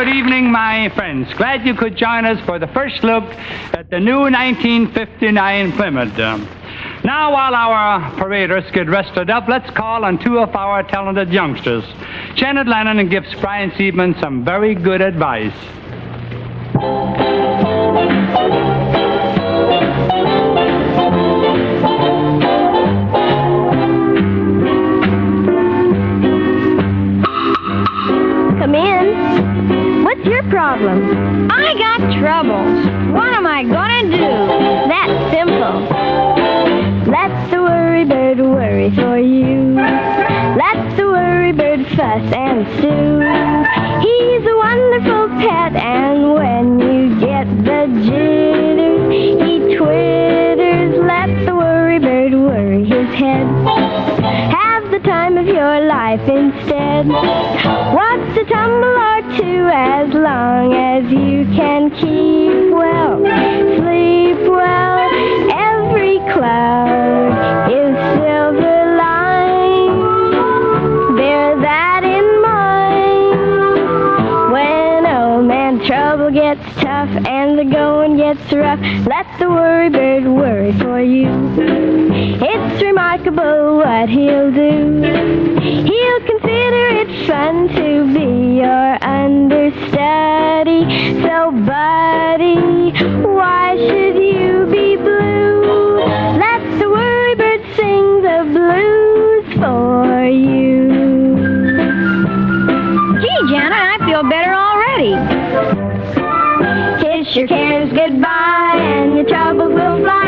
good evening, my friends. Glad you could join us for the first look at the new 1959 Plymouth. Now, while our paraders get rested up, let's call on two of our talented youngsters, Janet Lennon, and give Brian Siebman some very good advice. Come in. What's your problem? I got troubles. What am I gonna do? That's simple. Let the worry bird worry for you. Let the worry bird fuss and stew. He's a wonderful pet, and when you get the jitters, he twitters. Let the worry bird worry his head. Have the time of your life instead. Watch a tumble or two as long as you can keep well, sleep well. Every cloud is silver lined. Bear that in mind. When old man trouble gets tough and the going gets rough, let the worry bird worry for you. It's remarkable what he'll do. He'll consider it fun to be your understudy. So, buddy, why should you be blue? Let the worry bird sing the blues for you. Gee, Janet, I feel better already. Kiss your cares goodbye and your troubles will fly.